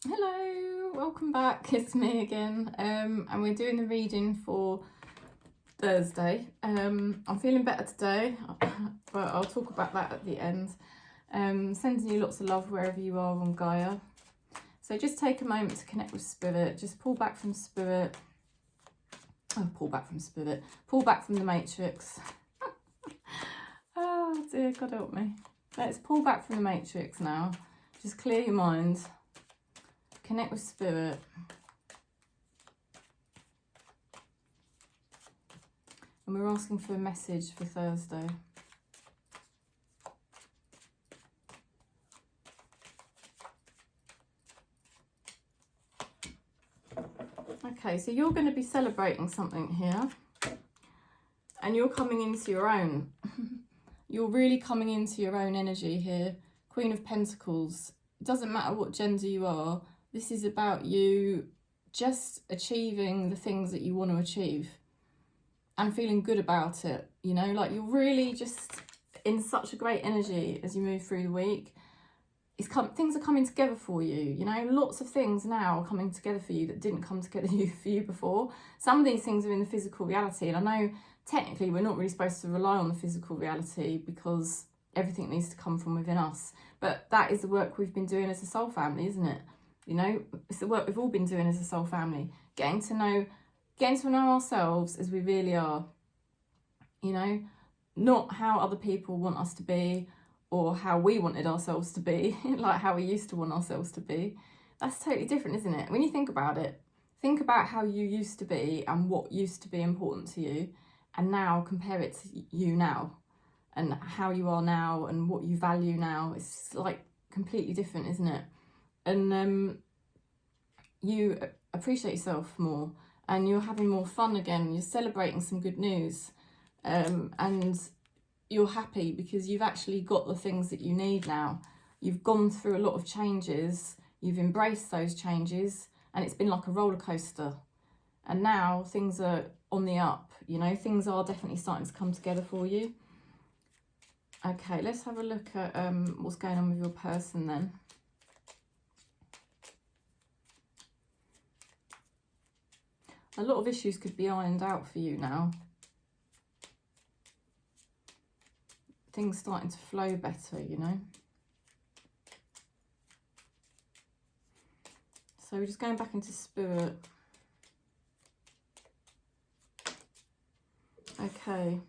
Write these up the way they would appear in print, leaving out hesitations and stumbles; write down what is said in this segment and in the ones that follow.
Hello, welcome back. It's me again, and we're doing the reading for Thursday. I'm feeling better today, but I'll talk about that at the end. Sending you lots of love wherever you are on Gaia. So just take a moment to connect with Spirit. Just pull back from Spirit. Pull back from the Matrix. Oh dear, God help me. Let's pull back from the Matrix now. Just clear your mind. Connect with Spirit. And we're asking for a message for Thursday. Okay, so you're going to be celebrating something here. And you're coming into your own. You're really coming into your own energy here. Queen of Pentacles. It doesn't matter what gender you are. This is about you just achieving the things that you want to achieve. And feeling good about it. You know, like you're really just in such a great energy as you move through the week. Things are coming together for you, you know, lots of things now are coming together for you that didn't come together for you before. Some of these things are in the physical reality, and I know technically we're not really supposed to rely on the physical reality because everything needs to come from within us. But that is the work we've been doing as a soul family, isn't it? You know, it's the work we've all been doing as a soul family, getting to know ourselves as we really are, you know, not how other people want us to be, or how we wanted ourselves to be, like how we used to want ourselves to be. That's totally different, isn't it? When you think about it, think about how you used to be and what used to be important to you, and now compare it to you now, and how you are now and what you value now. It's like completely different, isn't it? And you appreciate yourself more, and you're having more fun again. You're celebrating some good news, and you're happy because you've actually got the things that you need now. You've gone through a lot of changes, you've embraced those changes, and it's been like a roller coaster. And now things are on the up, you know, things are definitely starting to come together for you. Okay, let's have a look at what's going on with your person then. A lot of issues could be ironed out for you now. Things starting to flow better, you know. So we're just going back into Spirit. Okay.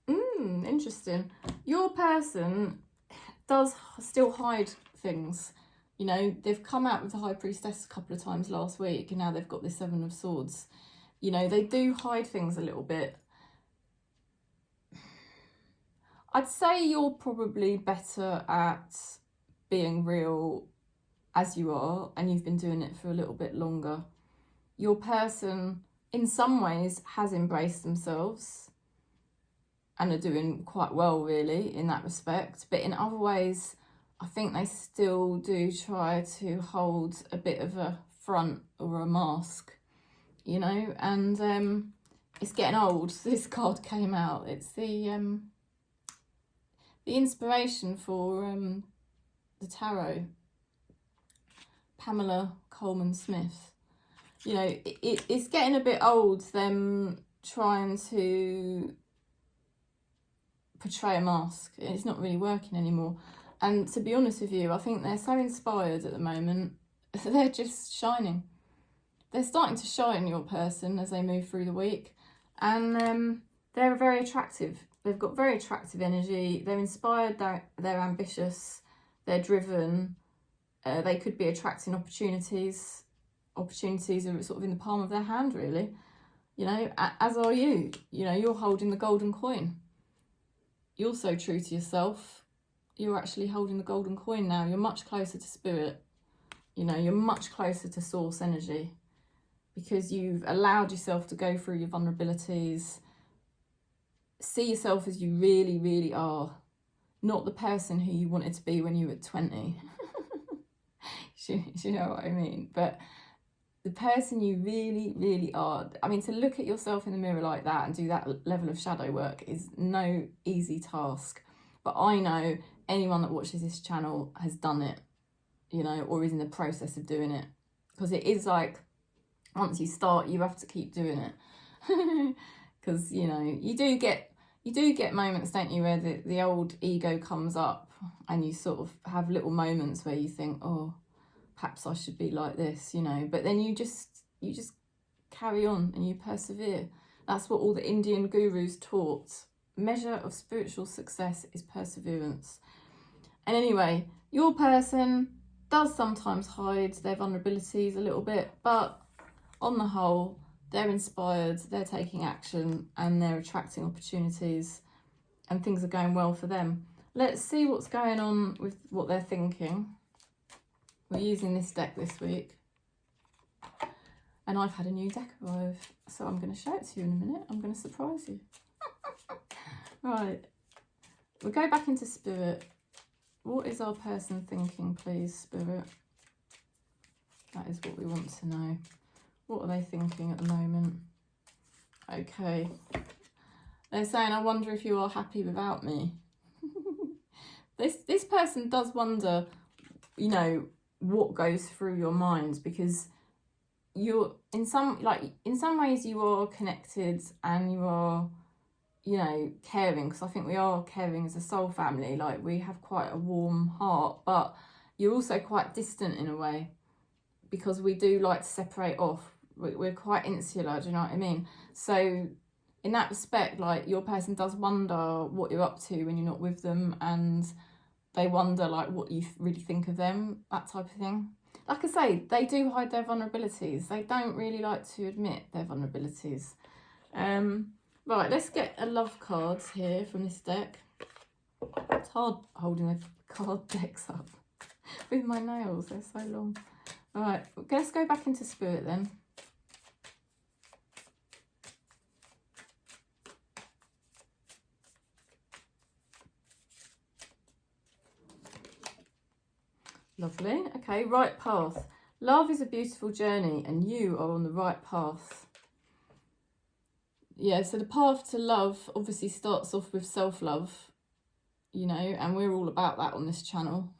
Interesting. Your person does still hide things. You know, they've come out with the High Priestess a couple of times last week, and now they've got the Seven of Swords. You know, they do hide things a little bit. I'd say you're probably better at being real as you are, and you've been doing it for a little bit longer. Your person, in some ways, has embraced themselves and are doing quite well, really, in that respect. But in other ways, I think they still do try to hold a bit of a front or a mask, you know, and it's getting old. This card came out. It's the inspiration for the tarot, Pamela Coleman Smith. You know, it's getting a bit old, them trying to portray a mask. It's not really working anymore. And to be honest with you, I think they're so inspired at the moment. They're just shining. They're starting to shine, your person, as they move through the week. And they're very attractive. They've got very attractive energy. They're inspired, they're ambitious, they're driven. They could be attracting opportunities. Opportunities are sort of in the palm of their hand, really. You know, as are you. You know, you're holding the golden coin. You're so true to yourself. You're actually holding the golden coin now. You're much closer to Spirit. You know, you're much closer to source energy because you've allowed yourself to go through your vulnerabilities. See yourself as you really, really are. Not the person who you wanted to be when you were 20. you know what I mean? But the person you really, really are. I mean, to look at yourself in the mirror like that and do that level of shadow work is no easy task. But I know anyone that watches this channel has done it, you know, or is in the process of doing it. Because it is like, once you start, you have to keep doing it. Because, you know, you do get moments, don't you, where the old ego comes up and you sort of have little moments where you think, oh, perhaps I should be like this, you know. But then you just carry on and you persevere. That's what all the Indian gurus taught. Measure of spiritual success is perseverance. And anyway, your person does sometimes hide their vulnerabilities a little bit, but on the whole, they're inspired, they're taking action, and they're attracting opportunities, and things are going well for them. Let's see what's going on with what they're thinking. We're using this deck this week. And I've had a new deck arrive, so I'm going to show it to you in a minute. I'm going to surprise you. Right, we'll go back into Spirit. What is our person thinking, please, Spirit? That is what we want to know. What are they thinking at the moment? Okay. They're saying, I wonder if you are happy without me. This person does wonder, you know, what goes through your mind, because you're in some ways you are connected and you are, you know, caring, because I think we are caring as a soul family. Like, we have quite a warm heart, but you're also quite distant in a way, because we do like to separate off. We're quite insular, do you know what I mean? So in that respect, like, your person does wonder what you're up to when you're not with them, and they wonder like what you really think of them, that type of thing. Like I say, they do hide their vulnerabilities. They don't really like to admit their vulnerabilities. Right, let's get a love card here from this deck. It's hard holding the card decks up with my nails, they're so long. Right, let's go back into Spirit then. Lovely. Okay, right path. Love is a beautiful journey and you are on the right path. Yeah, so the path to love obviously starts off with self-love, you know, and we're all about that on this channel.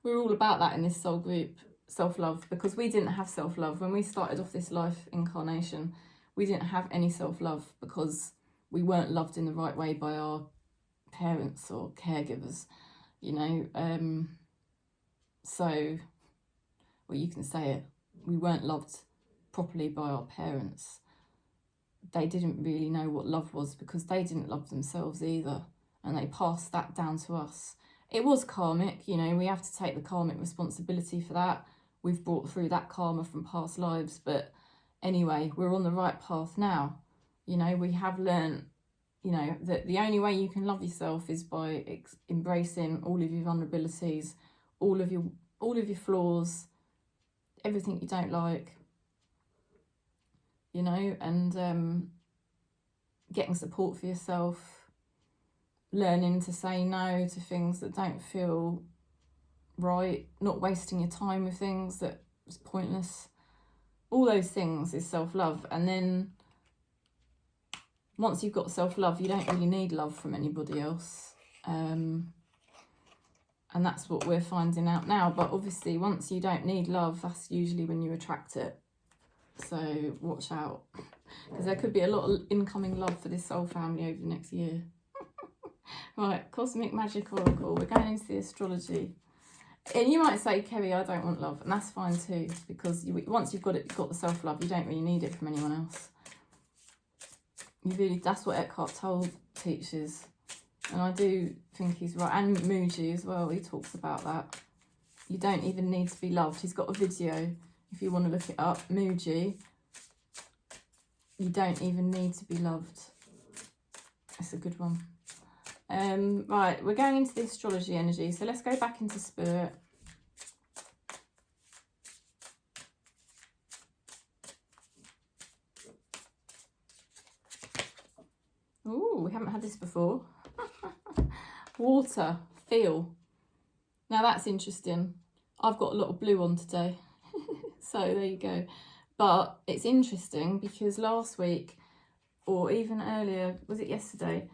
We're all about that in this soul group, self-love, because we didn't have self-love. When we started off this life incarnation, we didn't have any self-love because we weren't loved in the right way by our parents or caregivers, you know. So, well, you can say it, we weren't loved properly by our parents. They didn't really know what love was because they didn't love themselves either, and they passed that down to us. It was karmic, you know, we have to take the karmic responsibility for that. We've brought through that karma from past lives, but anyway, we're on the right path now. You know, we have learned, you know, that the only way you can love yourself is by embracing all of your vulnerabilities, all of your flaws, everything you don't like, you know, and getting support for yourself, learning to say no to things that don't feel right, not wasting your time with things that is pointless. All those things is self-love. And then once you've got self-love, you don't really need love from anybody else. And that's what we're finding out now. But obviously, once you don't need love, that's usually when you attract it. So watch out, because there could be a lot of incoming love for this soul family over the next year. Right, Cosmic Magic Oracle. We're going into the astrology. And you might say, Kerry, I don't want love. And that's fine too, because once you've got it, you've got the self-love. You don't really need it from anyone else. That's what Eckhart Tolle teaches. And I do think he's right. And Muji as well, he talks about that. You don't even need to be loved. He's got a video, if you want to look it up. Muji. You don't even need to be loved. It's a good one. Right, we're going into the astrology energy. So let's go back into Spirit. Ooh, we haven't had this before. Water, feel. Now that's interesting. I've got a lot of blue on today. So there you go. But it's interesting because last week, or even earlier, was it yesterday,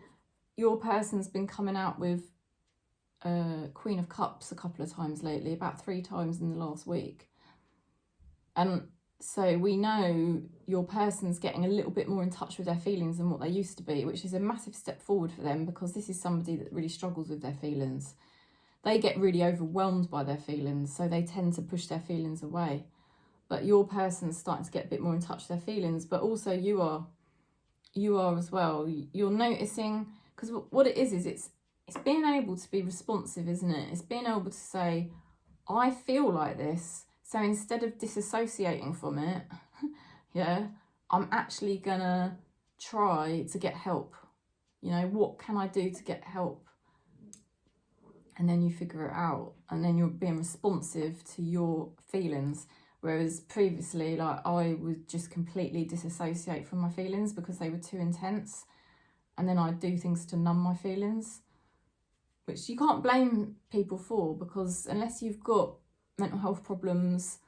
your person's been coming out with Queen of Cups a couple of times lately, about 3 times in the last week. And so we know your person's getting a little bit more in touch with their feelings than what they used to be, which is a massive step forward for them, because this is somebody that really struggles with their feelings. They get really overwhelmed by their feelings, so they tend to push their feelings away. But your person's starting to get a bit more in touch with their feelings, but also you are as well. You're noticing, because what it is it's being able to be responsive, isn't it? It's being able to say, I feel like this, so instead of disassociating from it, yeah, I'm actually gonna try to get help. You know, what can I do to get help? And then you figure it out, and then you're being responsive to your feelings. Whereas previously, like, I would just completely disassociate from my feelings because they were too intense, and then I'd do things to numb my feelings, which you can't blame people for, because unless you've got mental health problems,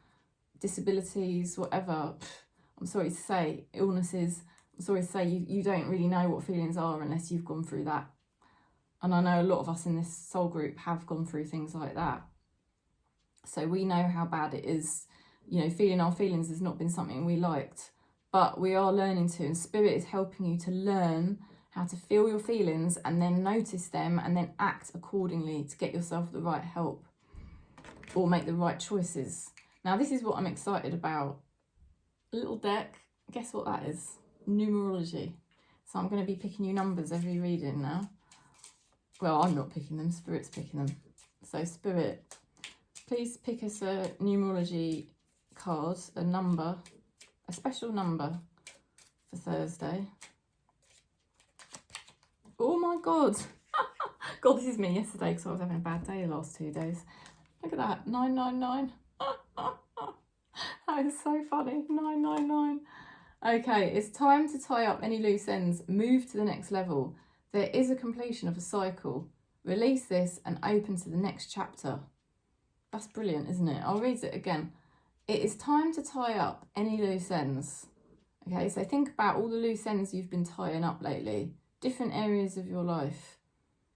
disabilities, whatever, I'm sorry to say, illnesses, I'm sorry to say, you don't really know what feelings are unless you've gone through that. And I know a lot of us in this soul group have gone through things like that. So we know how bad it is. You know, feeling our feelings has not been something we liked, but we are learning to, and Spirit is helping you to learn how to feel your feelings and then notice them and then act accordingly to get yourself the right help or make the right choices. Now, this is what I'm excited about. A little deck, guess what that is? Numerology. So I'm going to be picking you numbers every reading now. Well, I'm not picking them, Spirit's picking them. So Spirit, please pick us a numerology card, a number, a special number for Thursday. Oh my God. God, this is me yesterday because I was having a bad day the last 2 days. Look at that, 999. That is so funny, 999. Okay, it's time to tie up any loose ends, move to the next level. There is a completion of a cycle. Release this and open to the next chapter. That's brilliant, isn't it? I'll read it again. It is time to tie up any loose ends. Okay, so think about all the loose ends you've been tying up lately. Different areas of your life.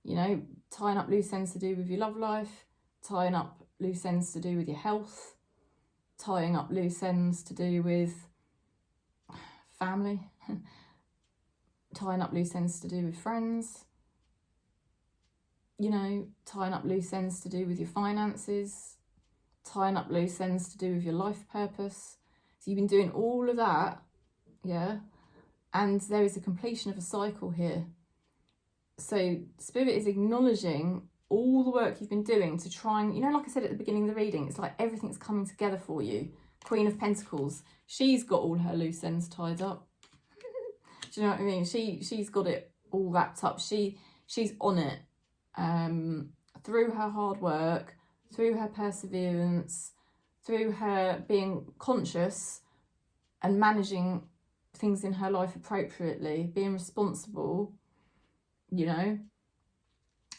You know, tying up loose ends to do with your love life, tying up loose ends to do with your health, tying up loose ends to do with family, tying up loose ends to do with friends, you know, tying up loose ends to do with your finances, tying up loose ends to do with your life purpose. So you've been doing all of that, yeah, and there is a completion of a cycle here. So Spirit is acknowledging all the work you've been doing to try and, you know, like I said at the beginning of the reading, it's like everything's coming together for you. Queen of Pentacles, she's got all her loose ends tied up. Do you know what I mean? She's got it all wrapped up. She's on it. Through her hard work, through her perseverance, through her being conscious and managing things in her life appropriately, being responsible, you know,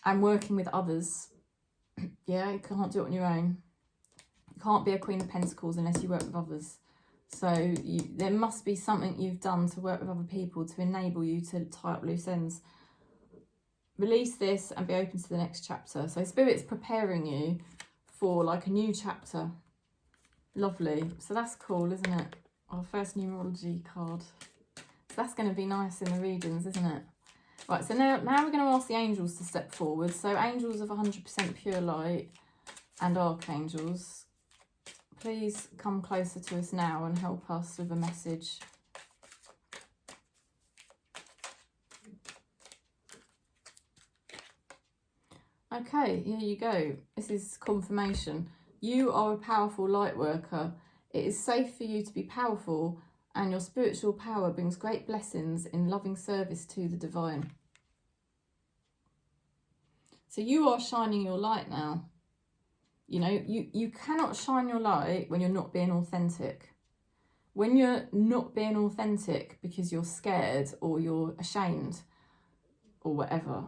and working with others. Yeah, you can't do it on your own. You can't be a Queen of Pentacles unless you work with others. So there must be something you've done to work with other people to enable you to tie up loose ends. Release this and be open to the next chapter. So Spirit's preparing you for like a new chapter. Lovely. So that's cool, isn't it? Our first numerology card. So that's going to be nice in the readings, isn't it? Right, so now we're going to ask the angels to step forward. So angels of 100% pure light and archangels, please come closer to us now and help us with a message. Okay, here you go. This is confirmation. You are a powerful light worker. It is safe for you to be powerful, and your spiritual power brings great blessings in loving service to the divine. So you are shining your light now. You know, you cannot shine your light when you're not being authentic. When you're not being authentic because you're scared or you're ashamed or whatever,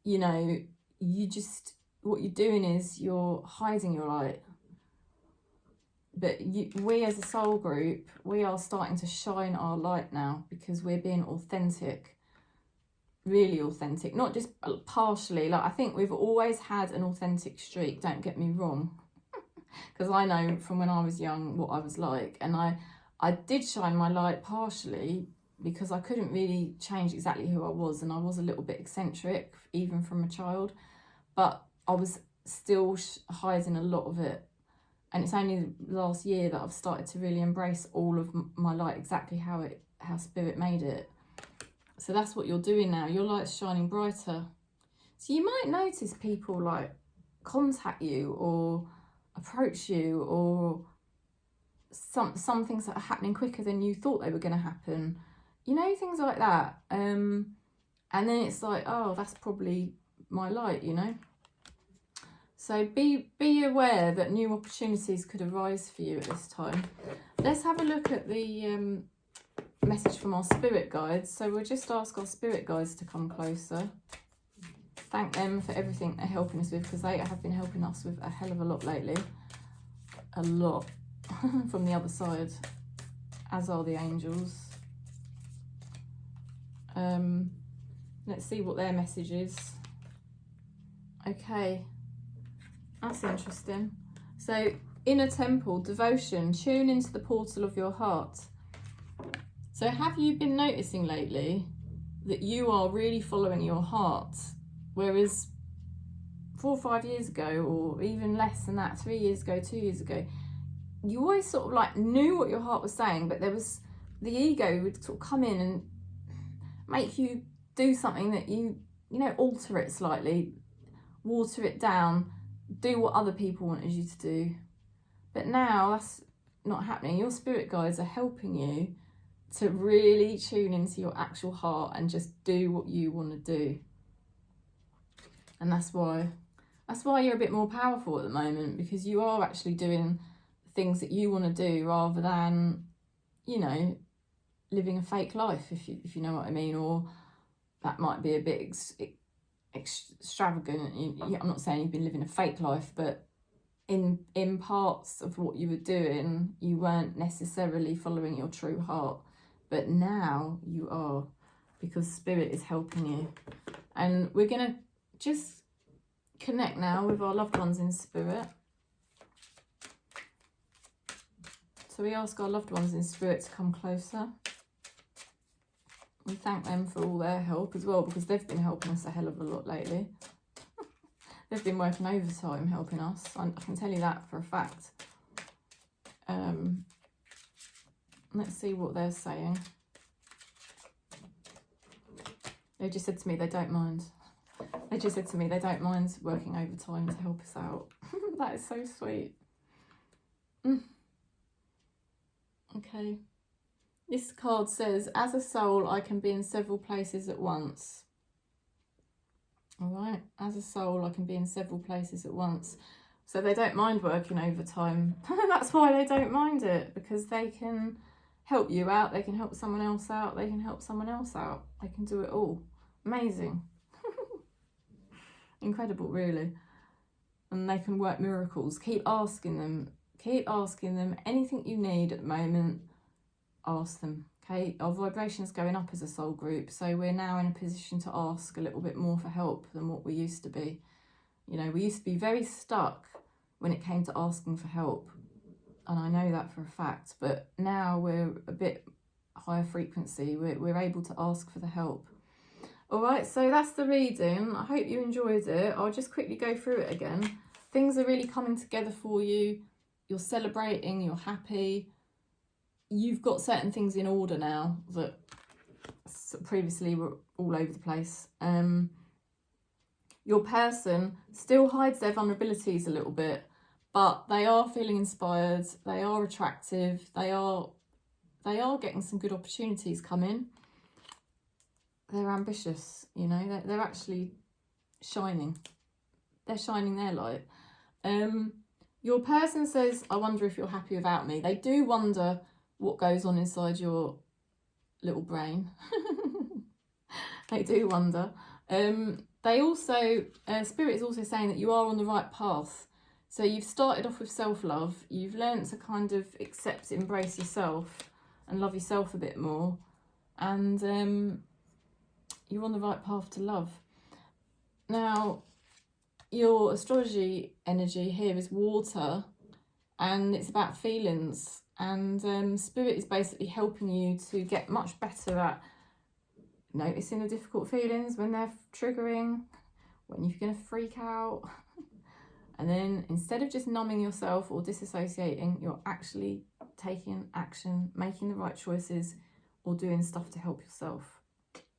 you know, what you're doing is you're hiding your light. But we as a soul group, we are starting to shine our light now because we're being authentic. really authentic, not just partially. Like, I think we've always had an authentic streak, don't get me wrong, because I know from when I was young what I was like, and I did shine my light partially because I couldn't really change exactly who I was, and I was a little bit eccentric even from a child, but I was still hiding a lot of it. And it's only last year that I've started to really embrace all of my light exactly how Spirit made it. So that's what you're doing now. Your light's shining brighter. So you might notice people like contact you or approach you, or some things that are happening quicker than you thought they were going to happen. You know, things like that. And then it's like, oh, that's probably my light, you know. So be aware that new opportunities could arise for you at this time. Let's have a look at the message from our spirit guides. So we'll just ask our spirit guides to come closer. Thank them for everything they're helping us with, because they have been helping us with a hell of a lot lately. A lot from the other side, as are the angels. Let's see what their message is. Okay. That's interesting. So, inner temple, devotion, tune into the portal of your heart. So have you been noticing lately that you are really following your heart? Whereas 4 or 5 years ago, or even less than that, 3 years ago, 2 years ago, you always sort of like knew what your heart was saying, but there was the ego would sort of come in and make you do something that you know, alter it slightly, water it down, do what other people wanted you to do. But now that's not happening. Your spirit guides are helping you to really tune into your actual heart and just do what you want to do. And that's why you're a bit more powerful at the moment, because you are actually doing things that you want to do rather than, you know, living a fake life, if you know what I mean. Or that might be a bit extravagant. I'm not saying you've been living a fake life, but in parts of what you were doing, you weren't necessarily following your true heart, but now you are, because spirit is helping you. And we're gonna just connect now with our loved ones in spirit. So we ask our loved ones in spirit to come closer. We thank them for all their help as well, because they've been helping us a hell of a lot lately. They've been working overtime helping us. I can tell you that for a fact. Let's see what they're saying. They just said to me they don't mind. They just said to me they don't mind working overtime to help us out. That is so sweet. Okay. This card says, as a soul, I can be in several places at once. All right, as a soul, I can be in several places at once. So they don't mind working overtime. That's why they don't mind it, because they can help you out, they can help someone else out, they can help someone else out. They can do it all. Amazing. Incredible, really. And they can work miracles. Keep asking them anything you need at the moment. Ask them. Okay, our vibration's going up as a soul group, so we're now in a position to ask a little bit more for help than what we used to be. You know, we used to be very stuck when it came to asking for help, and I know that for a fact, but now we're a bit higher frequency. We're able to ask for the help. All right, so that's the reading. I hope you enjoyed it. I'll just quickly go through it again. Things are really coming together for you. You're celebrating, you're happy. You've got certain things in order now that previously were all over the place. Your person still hides their vulnerabilities a little bit, but they are feeling inspired, they are attractive, they are getting some good opportunities coming. They're ambitious, you know, they're actually shining. They're shining their light. Your person says, I wonder if you're happy without me. They do wonder what goes on inside your little brain. They do wonder. They also, Spirit is also saying that you are on the right path. So you've started off with self-love. You've learned to kind of accept, embrace yourself and love yourself a bit more. And you're on the right path to love. Now, your astrology energy here is water, and it's about feelings, and Spirit is basically helping you to get much better at noticing the difficult feelings when they're triggering, when you're going to freak out. And then instead of just numbing yourself or disassociating, you're actually taking action, making the right choices, or doing stuff to help yourself.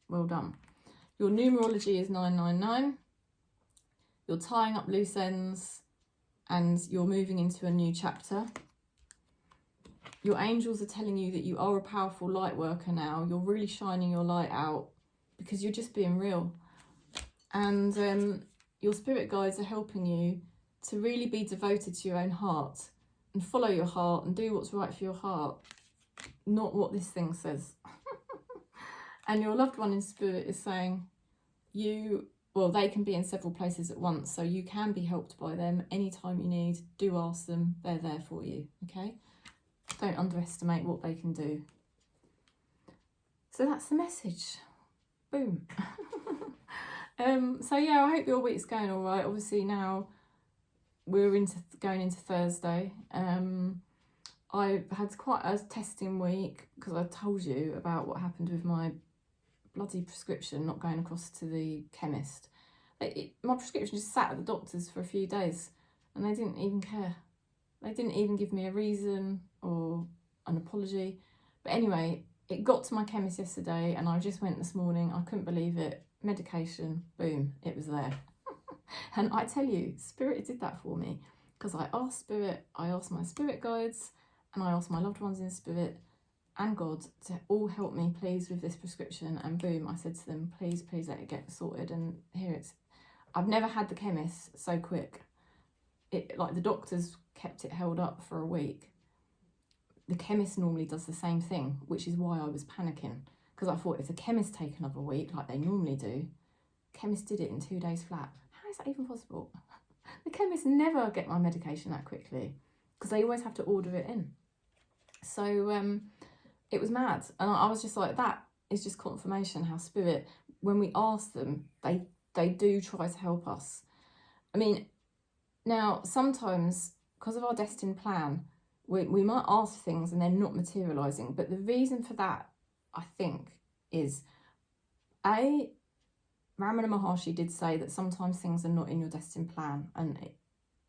Well done. Your numerology is 999. You're tying up loose ends and you're moving into a new chapter. Your angels are telling you that you are a powerful light worker now. You're really shining your light out because you're just being real. And your spirit guides are helping you to really be devoted to your own heart and follow your heart and do what's right for your heart, not what this thing says. And your loved one in spirit is saying they can be in several places at once, so you can be helped by them anytime you need. Do ask them, they're there for you, okay? Don't underestimate what they can do. So that's the message. Boom. So yeah, I hope your week's going all right. Obviously now we're going into Thursday. I had quite a testing week because I told you about what happened with my bloody prescription not going across to the chemist. My prescription just sat at the doctor's for a few days and they didn't even care. They didn't even give me a reason or an apology. But anyway, it got to my chemist yesterday and I just went this morning. I couldn't believe it. Medication, boom, it was there. And I tell you, Spirit did that for me because I asked Spirit, I asked my spirit guides, and I asked my loved ones in spirit and God to all help me, please, with this prescription. And boom, I said to them, please let it get sorted. And here it's, I've never had the chemist so quick. Like the doctors kept it held up for a week. The chemist normally does the same thing, which is why I was panicking. Because I thought if the chemist take another week, like they normally do, chemist did it in 2 days flat. How is that even possible? The chemists never get my medication that quickly because they always have to order it in. So it was mad. And I was just like, that is just confirmation how Spirit, when we ask them, they do try to help us. I mean, now sometimes because of our destined plan, we might ask things and they're not materialising. But the reason for that, I think, is Ramana Maharshi did say that sometimes things are not in your destined plan, and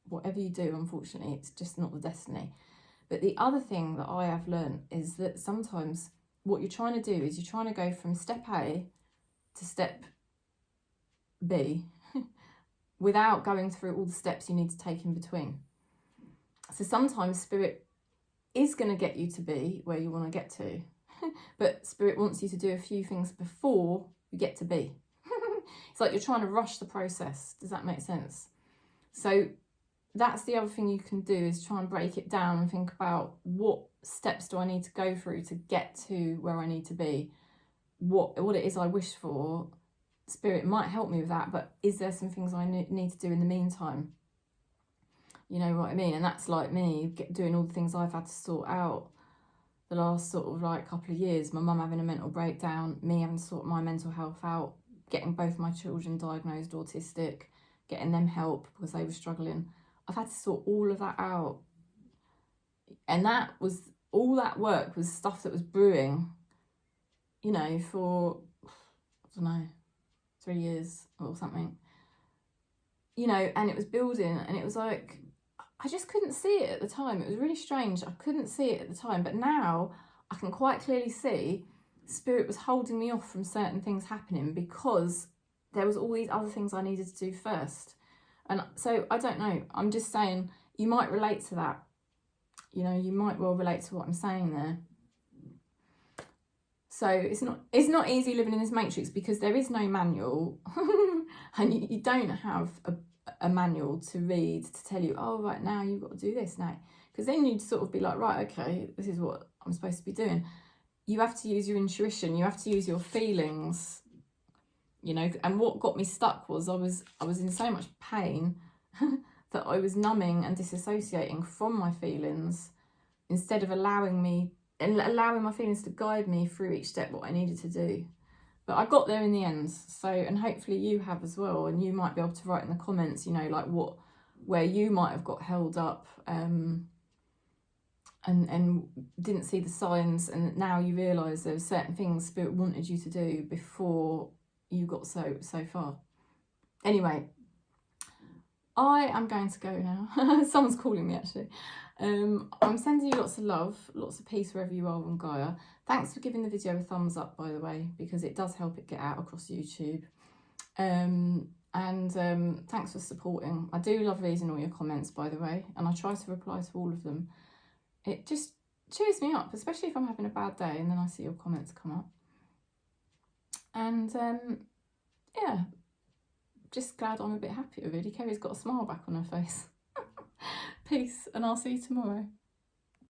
whatever you do, unfortunately, it's just not the destiny. But the other thing that I have learned is that sometimes what you're trying to do is you're trying to go from step A to step B without going through all the steps you need to take in between. So sometimes Spirit is going to get you to B where you want to get to, but Spirit wants you to do a few things before you get to B. It's like you're trying to rush the process. Does that make sense? So that's the other thing you can do, is try and break it down and think about what steps do I need to go through to get to where I need to be, what it is I wish for. Spirit might help me with that, but is there some things I need to do in the meantime? You know what I mean? And that's like me doing all the things I've had to sort out the last sort of like couple of years. My mum having a mental breakdown, me having to sort my mental health out, getting both my children diagnosed autistic, getting them help because they were struggling. I've had to sort all of that out. And that was, all that work was stuff that was brewing, you know, for, I don't know, 3 years or something. You know, and it was building, and it was like, I just couldn't see it at the time. It was really strange. I couldn't see it at the time. But now I can quite clearly see Spirit was holding me off from certain things happening because there was all these other things I needed to do first. And so I don't know. I'm just saying you might relate to that. You know, you might well relate to what I'm saying there. So it's not easy living in this matrix because there is no manual and you don't have a manual to read to tell you, oh, right, now you've got to do this now. Because then you'd sort of be like, right, okay, this is what I'm supposed to be doing. You have to use your intuition. You have to use your feelings, you know. And what got me stuck was I was in so much pain that I was numbing and disassociating from my feelings instead of allowing my feelings to guide me through each step what I needed to do. But I got there in the end. So, and hopefully you have as well. And you might be able to write in the comments, you know, like where you might have got held up and didn't see the signs, and now you realise there were certain things Spirit wanted you to do before you got so far. Anyway, I am going to go now. Someone's calling me actually. I'm sending you lots of love, lots of peace wherever you are on Gaia. Thanks for giving the video a thumbs up, by the way, because it does help it get out across YouTube. Thanks for supporting. I do love reading all your comments, by the way, and I try to reply to all of them. It just cheers me up, especially if I'm having a bad day and then I see your comments come up. And yeah, just glad I'm a bit happier, really. Kerry's got a smile back on her face. Peace, and I'll see you tomorrow.